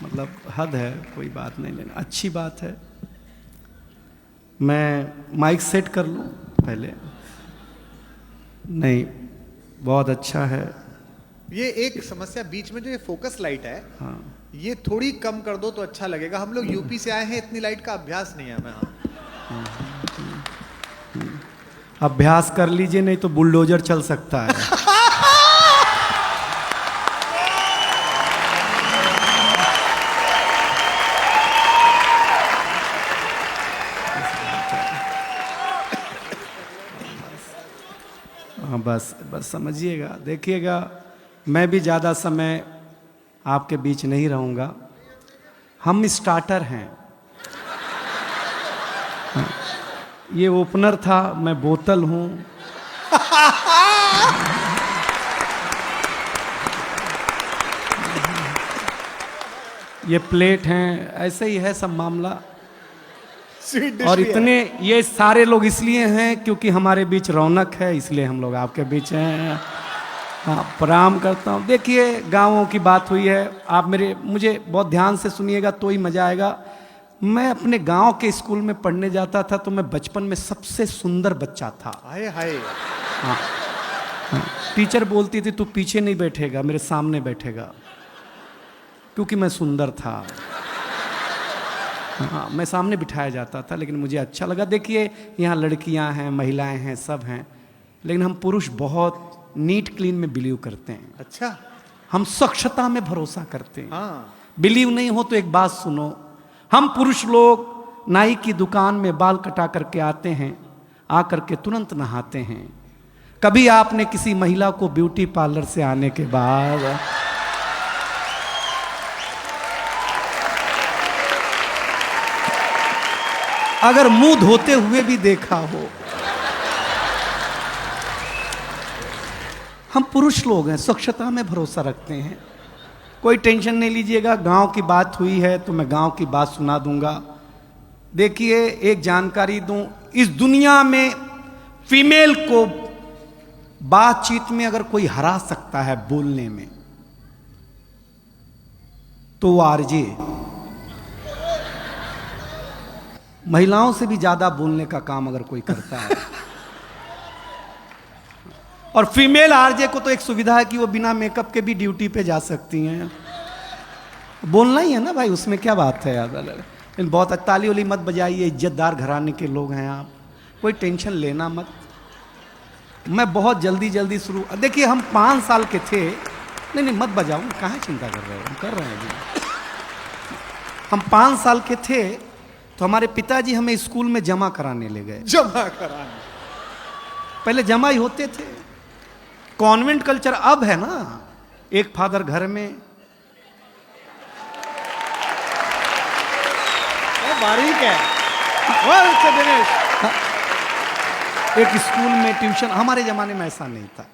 मतलब हद है, कोई बात नहीं लेना, अच्छी बात है। मैं माइक सेट कर लूँ पहले? नहीं, बहुत अच्छा है। ये एक समस्या बीच में जो ये फोकस लाइट है, हाँ, ये थोड़ी कम कर दो तो अच्छा लगेगा। हम लोग यूपी से आए हैं, इतनी लाइट का अभ्यास नहीं है हमें। अभ्यास कर लीजिए, नहीं तो बुलडोजर चल सकता है। हाँ, बस बस समझिएगा, देखिएगा, मैं भी ज़्यादा समय आपके बीच नहीं रहूँगा। हम स्टार्टर हैं। हाँ, ये ओपनर था, मैं बोतल हूँ। ये प्लेट हैं, ऐसे ही है सब मामला। स्वीट डिश और भी है। इतने ये सारे लोग इसलिए हैं क्योंकि हमारे बीच रौनक है, इसलिए हम लोग आपके बीच हैं। हाँ, प्रणाम करता हूँ। देखिए, गाँवों की बात हुई है, आप मुझे बहुत ध्यान से सुनिएगा तो ही मजा आएगा। मैं अपने गांव के स्कूल में पढ़ने जाता था, तो मैं बचपन में सबसे सुंदर बच्चा था। हाय हाय। हाँ, हाँ, टीचर बोलती थी तू पीछे नहीं बैठेगा, मेरे सामने बैठेगा, क्योंकि मैं सुंदर था। हाँ, मैं सामने बिठाया जाता था, लेकिन मुझे अच्छा लगा। देखिए, यहाँ लड़कियाँ हैं, महिलाएं हैं, सब हैं, लेकिन हम पुरुष बहुत नीट क्लीन में बिलीव करते हैं। अच्छा। हम स्वच्छता में भरोसा करते हैं। हाँ। बिलीव नहीं हो तो एक बात सुनो, हम पुरुष लोग नाई की दुकान में बाल कटा करके आते हैं, आकर के तुरंत नहाते हैं। कभी आपने किसी महिला को ब्यूटी पार्लर से आने के बाद अगर मुंह धोते हुए भी देखा हो? हम पुरुष लोग हैं, स्वच्छता में भरोसा रखते हैं। कोई टेंशन नहीं लीजिएगा, गांव की बात हुई है तो मैं गांव की बात सुना दूंगा। देखिए, एक जानकारी दूं, इस दुनिया में फीमेल को बातचीत में अगर कोई हरा सकता है बोलने में, तो वो आरजे। महिलाओं से भी ज्यादा बोलने का काम अगर कोई करता है। और फीमेल आरजे को तो एक सुविधा है कि वो बिना मेकअप के भी ड्यूटी पे जा सकती हैं। बोलना ही है ना भाई, उसमें क्या बात है यार। लेकिन बहुत ताली वाली मत बजाइए, इज्जतदार घराने के लोग हैं आप, कोई टेंशन लेना मत। मैं बहुत जल्दी जल्दी शुरू, देखिए हम 5 साल के थे। नहीं नहीं मत बजाओ, कहाँ चिंता कर रहे हो, हम कर रहे हैं जी। हम 5 साल के थे तो हमारे पिताजी हमें स्कूल में जमा कराने ले गए। जमा कराने? पहले जमा ही होते थे, कॉन्वेंट कल्चर अब है ना। एक फादर घर में, बारीक है। वाह दिनेश। एक स्कूल में ट्यूशन। हमारे जमाने में ऐसा नहीं था।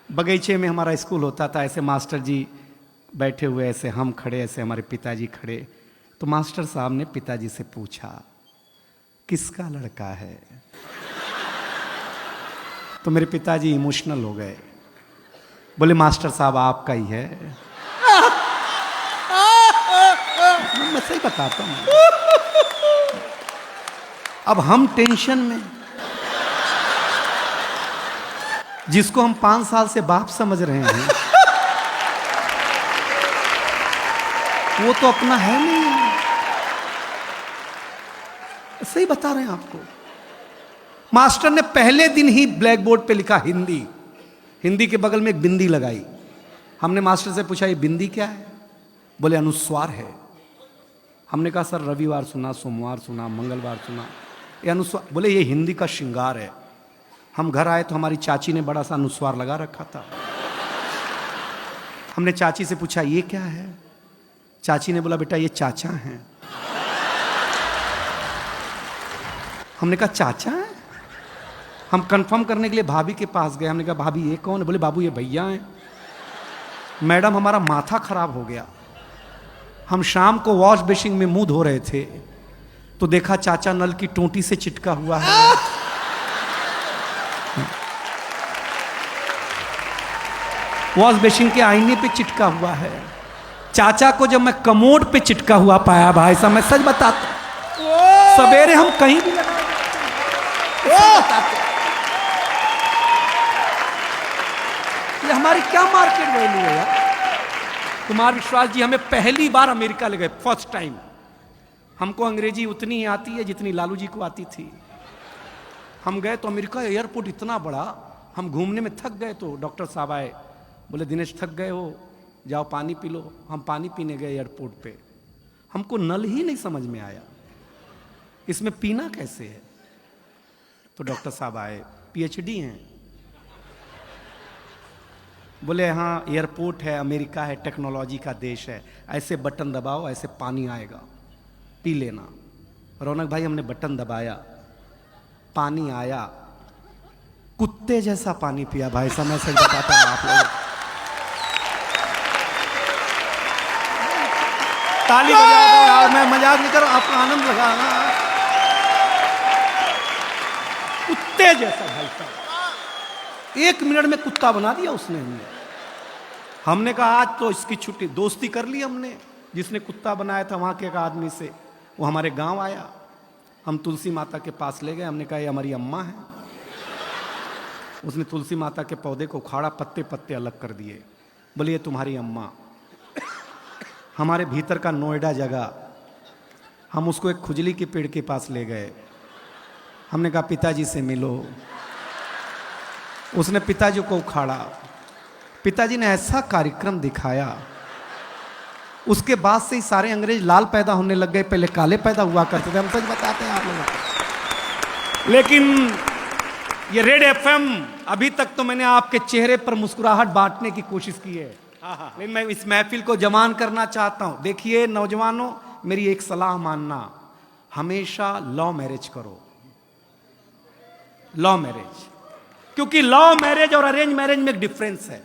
बगीचे में हमारा स्कूल होता था, ऐसे मास्टर जी बैठे हुए, ऐसे हम खड़े, ऐसे हमारे पिताजी खड़े। तो मास्टर साहब ने पिताजी से पूछा, किसका लड़का है? तो मेरे पिताजी इमोशनल हो गए, बोले मास्टर साहब आपका ही है। मैं सही बताता हूं। अब हम टेंशन में, जिसको हम 5 साल से बाप समझ रहे हैं, वो तो अपना है नहीं। सही बता रहे हैं आपको। मास्टर ने पहले दिन ही ब्लैक बोर्ड पे लिखा हिंदी, हिंदी के बगल में एक बिंदी लगाई। हमने मास्टर से पूछा ये बिंदी क्या है? बोले अनुस्वार है। हमने कहा सर रविवार सुना, सोमवार सुना, मंगलवार सुना, ये अनुस्वार? बोले ये हिंदी का श्रृंगार है। हम घर आए तो हमारी चाची ने बड़ा सा अनुस्वार लगा रखा था। हमने चाची से पूछा ये क्या है? चाची ने बोला बेटा ये चाचा हैं। हमने कहा चाचा है? हम कंफर्म करने के लिए भाभी के पास गए। हमने कहा भाभी ये कौन है? बोले बाबू ये भैया हैं। मैडम हमारा माथा खराब हो गया। हम शाम को वॉश बेसिन में मुंह धो रहे थे तो देखा चाचा नल की टोंटी से चिटका हुआ है। वॉश बेसिन के आईने पे चिटका हुआ है। चाचा को जब मैं कमोड पे चिटका हुआ पाया भाई साहब, मैं सच बताता, सवेरे हम कहीं भी लगा ये हमारी क्या मार्केट वैल्यू है यार। कुमार विश्वास जी हमें पहली बार अमेरिका ले गए, फर्स्ट टाइम। हमको अंग्रेजी उतनी ही आती है जितनी लालू जी को आती थी। हम गए तो अमेरिका एयरपोर्ट इतना बड़ा, हम घूमने में थक गए तो डॉक्टर साहब आए, बोले दिनेश थक गए हो, जाओ पानी पी लो। हम पानी पीने गए एयरपोर्ट पे, हमको नल ही नहीं समझ में आया, इसमें पीना कैसे है। तो डॉक्टर साहब आए, पीएचडी हैं, बोले हाँ एयरपोर्ट है, अमेरिका है, टेक्नोलॉजी का देश है, ऐसे बटन दबाओ ऐसे पानी आएगा, पी लेना। रौनक भाई हमने बटन दबाया, पानी आया, कुत्ते जैसा पानी पिया भाई साहब, मैं सच बताता हूं आप लोग। ताली बजा दो यार, मैं मजाक नहीं कर रहा, आपको आनंद लगा ना। कुत्ते जैसा भाई साहब, 1 मिनट में कुत्ता बना दिया उसने हमें। हमने कहा आज तो इसकी छुट्टी, दोस्ती कर ली हमने। जिसने कुत्ता बनाया था वहां के एक आदमी से, वो हमारे गांव आया, हम तुलसी माता के पास ले गए, हमने कहा ये हमारी अम्मा है। उसने तुलसी माता के पौधे को उखाड़ा, पत्ते पत्ते अलग कर दिए, बोले ये तुम्हारी अम्मा। हमारे भीतर का नोएडा जगह, हम उसको एक खुजली के पेड़ के पास ले गए, हमने कहा पिताजी से मिलो। उसने पिताजी को उखाड़ा, पिताजी ने ऐसा कार्यक्रम दिखाया, उसके बाद से ही सारे अंग्रेज लाल पैदा होने लग गए, पहले काले पैदा हुआ करते थे, हम सच बताते हैं आप लोगों। लेकिन ये रेड एफएम, अभी तक तो मैंने आपके चेहरे पर मुस्कुराहट बांटने की कोशिश की है, लेकिन मैं इस महफिल को जवान करना चाहता हूं। देखिए नौजवानों, मेरी एक सलाह मानना, हमेशा लव मैरिज करो, लव मैरिज, क्योंकि लव मैरिज और अरेंज मैरिज में एक डिफरेंस है।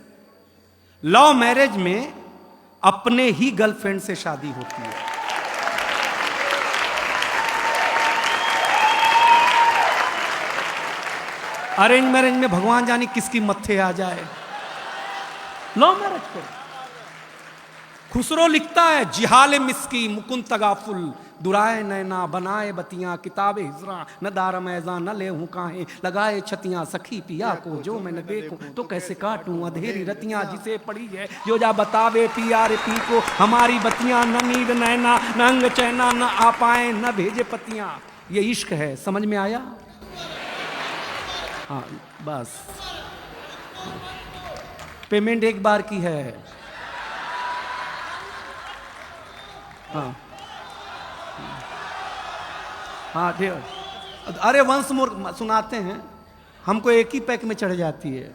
लव मैरिज में अपने ही गर्लफ्रेंड से शादी होती है, अरेंज मैरिज में भगवान जाने किसकी मत्थे आ जाए। लव मैरिज करो। खुसरो लिखता है, जिहाले मिस्की मुकुंद तगाफुल, दुराए नैना बनाए बतियां, किताबे हिजरा न दारम ऐजा न ले हूं काहे, लगाए छतियां सखी पिया को, जो मैं न देखूं तो कैसे काटूं अधेरी रतियां, जिसे पड़ी है जो जा बतावे पिया रे पी को, हमारी बतियां न नींद नैना न अंग चैना, न आ पाए न भेजे पतियां। ये इश्क है, समझ में आया? हाँ बस, पेमेंट एक बार की है। हाँ हाँ ठीक। अरे वंस मोर सुनाते हैं, हमको एक ही पैक में चढ़ जाती है।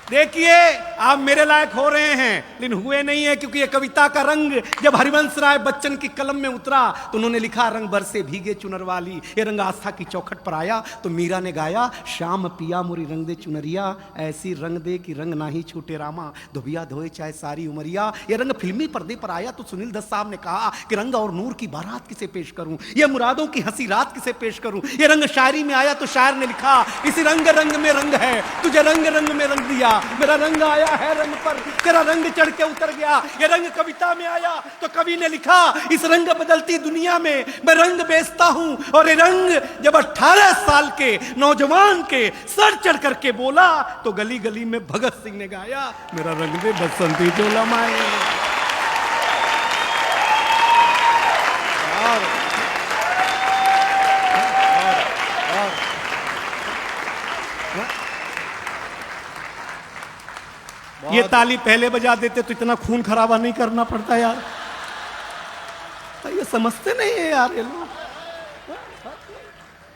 देखिए आप मेरे लायक हो रहे हैं, लेकिन हुए नहीं है, क्योंकि ये कविता का रंग जब हरिवंश राय बच्चन की कलम में उतरा तो उन्होंने लिखा, रंग बरसे भीगे चुनर वाली, ये रंग आस्था की चौखट पर आया तो मीरा ने गाया, श्याम पिया मोरी रंग दे चुनरिया, ऐसी रंग दे कि रंग ना ही छूटे रामा, धोबिया धोए चाहे सारी उमरिया। ये रंग फिल्मी पर्दे पर आया तो सुनील दत्त साहब ने कहा कि रंग और नूर की बारात किसे पेश करूं, ये मुरादों की हंसी रात किसे पेश करूं। ये रंग शायरी में आया तो शायर ने लिखा, इसी रंग रंग में रंग है, तुझे रंग रंग में रंग दिया, मेरा रंग आया है रंग पर, तेरा रंग चढ़ के उतर गया। ये रंग कविता में आया तो कवि ने लिखा, इस रंग बदलती दुनिया में मैं रंग बेचता हूं। और ये रंग जब 18 साल के नौजवान के सर चढ़ करके बोला तो गली गली में भगत सिंह ने गाया, मेरा रंग दे बसंती चोला माए। ये ताली पहले बजा देते तो इतना खून खराबा नहीं करना पड़ता यार। तो ये समझते नहीं है यार ये लोग।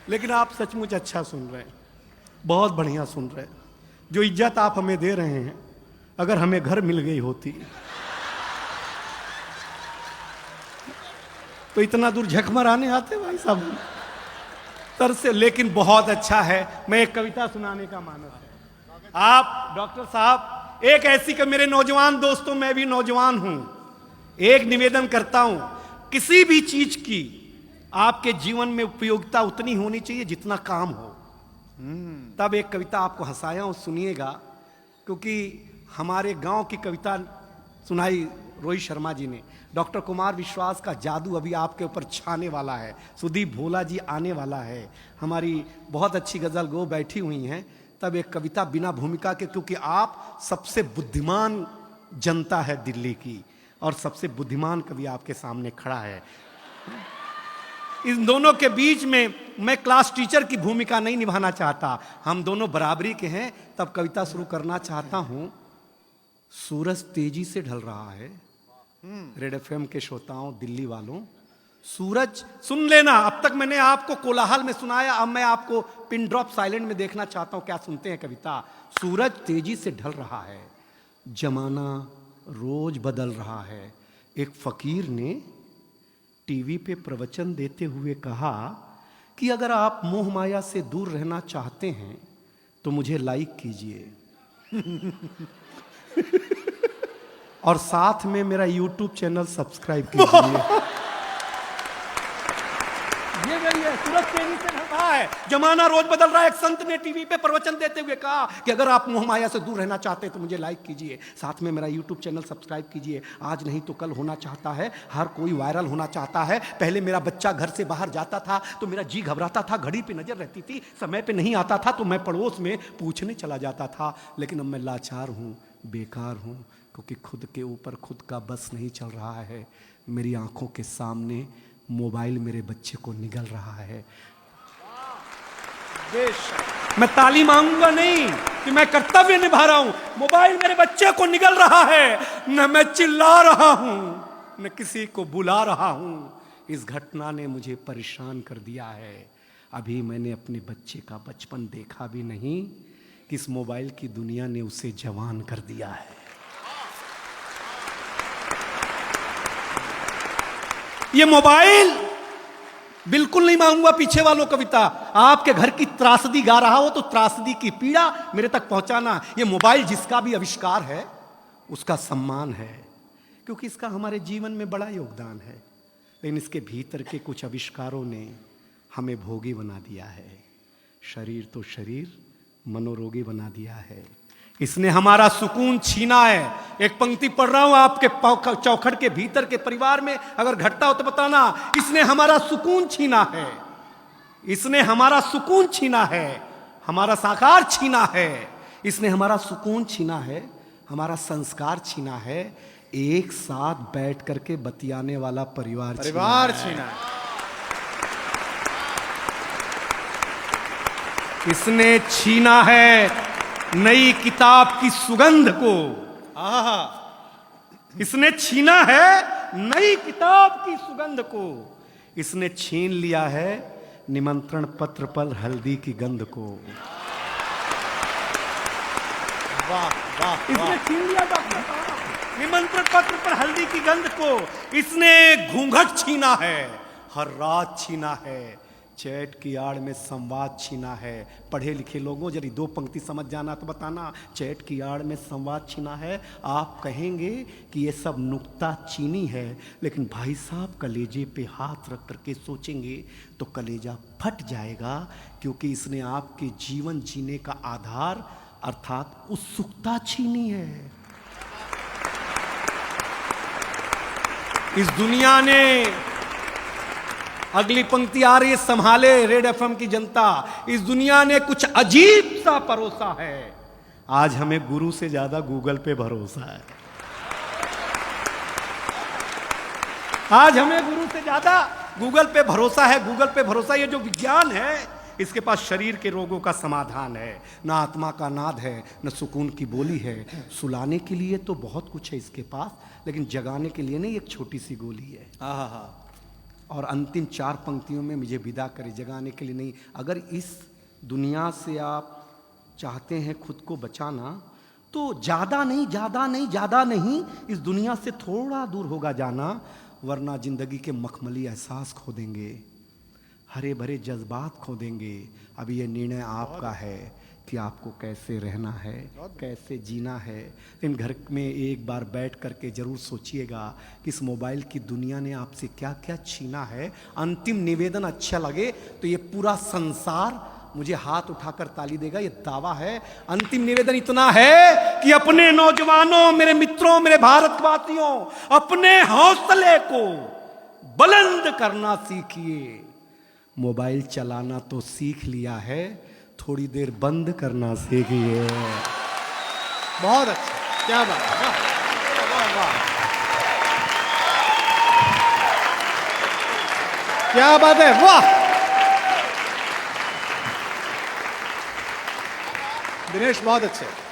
लेकिन आप सचमुच अच्छा सुन रहे हैं, बहुत बढ़िया सुन रहे हैं। जो इज्जत आप हमें दे रहे हैं, अगर हमें घर मिल गई होती तो इतना दूर झक मराने आते भाई साहब तर से। लेकिन बहुत अच्छा है, मैं एक कविता सुनाने का मानस है। आप डॉक्टर साहब, एक ऐसी कि मेरे नौजवान दोस्तों, मैं भी नौजवान हूं, एक निवेदन करता हूं, किसी भी चीज की आपके जीवन में उपयोगिता उतनी होनी चाहिए जितना काम हो। तब एक कविता आपको हंसाया हूं, सुनिएगा, क्योंकि हमारे गांव की कविता सुनाई रोहित शर्मा जी ने। डॉक्टर कुमार विश्वास का जादू अभी आपके ऊपर छाने वाला है। सुदीप भोला जी आने वाला है। हमारी बहुत अच्छी गजल गो बैठी हुई हैं। तब एक कविता बिना भूमिका के, क्योंकि आप सबसे बुद्धिमान जनता है दिल्ली की और सबसे बुद्धिमान कवि आपके सामने खड़ा है। इन दोनों के बीच में मैं क्लास टीचर की भूमिका नहीं निभाना चाहता, हम दोनों बराबरी के हैं। तब कविता शुरू करना चाहता हूं। सूरज तेजी से ढल रहा है। रेड एफएम के श्रोताओं, दिल्ली वालों, सूरज सुन लेना। अब तक मैंने आपको कोलाहल में सुनाया, अब मैं आपको पिन ड्रॉप साइलेंट में देखना चाहता हूं। क्या सुनते हैं कविता? सूरज तेजी से ढल रहा है, जमाना रोज बदल रहा है। एक फकीर ने टीवी पे प्रवचन देते हुए कहा कि अगर आप मोह माया से दूर रहना चाहते हैं तो मुझे लाइक कीजिए और साथ में मेरा YouTube चैनल सब्सक्राइब कीजिए। ये वही है, सूरज तेजी से ढल रहा है, जमाना रोज बदल रहा है। एक संत ने टीवी पे प्रवचन देते हुए कहा कि अगर आप मोह माया से दूर रहना चाहते हैं तो मुझे लाइक कीजिए, साथ में मेरा YouTube चैनल सब्सक्राइब कीजिए। आज नहीं तो कल होना चाहता है, हर कोई वायरल होना चाहता है। पहले मेरा बच्चा घर से बाहर जाता था तो मेरा जी घबराता था, घड़ी पे नजर रहती थी, समय पे नहीं आता था तो मैं पड़ोस में पूछने चला जाता था। लेकिन अब मैं लाचार हूँ, बेकार हूँ, क्योंकि खुद के ऊपर खुद का बस नहीं चल रहा है। मेरी आंखों के सामने मोबाइल मेरे बच्चे को निगल रहा है। मैं ताली मांगूंगा नहीं कि मैं कर्तव्य निभा रहा हूं, मोबाइल मेरे बच्चे को निगल रहा है। न मैं चिल्ला रहा हूं, न किसी को बुला रहा हूं। इस घटना ने मुझे परेशान कर दिया है। अभी मैंने अपने बच्चे का बचपन देखा भी नहीं कि इस मोबाइल की दुनिया ने उसे जवान कर दिया है। ये मोबाइल बिल्कुल नहीं मांगूंगा पीछे वालों कविता। आपके घर की त्रासदी गा रहा हो तो त्रासदी की पीड़ा मेरे तक पहुंचाना। ये मोबाइल जिसका भी आविष्कार है उसका सम्मान है, क्योंकि इसका हमारे जीवन में बड़ा योगदान है। लेकिन इसके भीतर के कुछ आविष्कारों ने हमें भोगी बना दिया है। शरीर तो शरीर, मनोरोगी बना दिया है। इसने हमारा सुकून छीना है। एक पंक्ति पढ़ रहा हूं आपके चौखट के भीतर के परिवार में अगर घटता हो तो बताना। इसने हमारा सुकून छीना है, इसने हमारा सुकून छीना है, हमारा साकार छीना है। इसने हमारा सुकून छीना है, हमारा संस्कार छीना है। एक साथ बैठ करके बतियाने वाला परिवार छीना है। इसने छीना है नई किताब की सुगंध को। इसने छीना है नई किताब की सुगंध को। इसने छीन लिया है निमंत्रण पत्र पर हल्दी की गंध को। वाह वाह, इसने छीन लिया डॉक्टर साहब निमंत्रण पत्र पर हल्दी की गंध को। इसने घूंघट छीना है, हर रात छीना है, चैट की आड़ में संवाद छीना है। पढ़े लिखे लोगों यदि दो पंक्ति समझ जाना तो बताना। चैट की आड़ में संवाद छीना है। आप कहेंगे कि ये सब नुक्ता चीनी है, लेकिन भाई साहब कलेजे पे हाथ रख करके सोचेंगे तो कलेजा फट जाएगा, क्योंकि इसने आपके जीवन जीने का आधार अर्थात उत्सुकता छीनी है। इस दुनिया ने, अगली पंक्ति आ रही है, संभाले रेड एफएम की जनता, इस दुनिया ने कुछ अजीब सा परोसा है। आज हमें गुरु से ज्यादा गूगल पे भरोसा है। आज हमें गुरु से ज्यादा गूगल पे भरोसा है। गूगल पे भरोसा, ये जो विज्ञान है इसके पास शरीर के रोगों का समाधान है, ना आत्मा का नाद है, न सुकून की बोली है। सुलाने के लिए तो बहुत कुछ है इसके पास, लेकिन जगाने के लिए नहीं, एक छोटी सी गोली है। और अंतिम 4 पंक्तियों में मुझे विदा करे, जगाने के लिए नहीं। अगर इस दुनिया से आप चाहते हैं खुद को बचाना तो ज़्यादा नहीं, इस दुनिया से थोड़ा दूर होगा जाना, वरना जिंदगी के मखमली एहसास खो देंगे, हरे भरे जज्बात खो देंगे। अब ये निर्णय आपका है कि आपको कैसे रहना है, कैसे जीना है। इन घर में एक बार बैठ करके जरूर सोचिएगा कि इस मोबाइल की दुनिया ने आपसे क्या क्या छीना है। अंतिम निवेदन अच्छा लगे तो ये पूरा संसार मुझे हाथ उठाकर ताली देगा, ये दावा है। अंतिम निवेदन इतना है कि अपने नौजवानों, मेरे मित्रों, मेरे भारतवासियों, अपने हौसले को बुलंद करना सीखिए। मोबाइल चलाना तो सीख लिया है, थोड़ी देर बंद करना सीखिए। बहुत अच्छा, क्या बात है, वाह, वाह, वाह। क्या बात है, वाह। दिनेश बहुत अच्छे।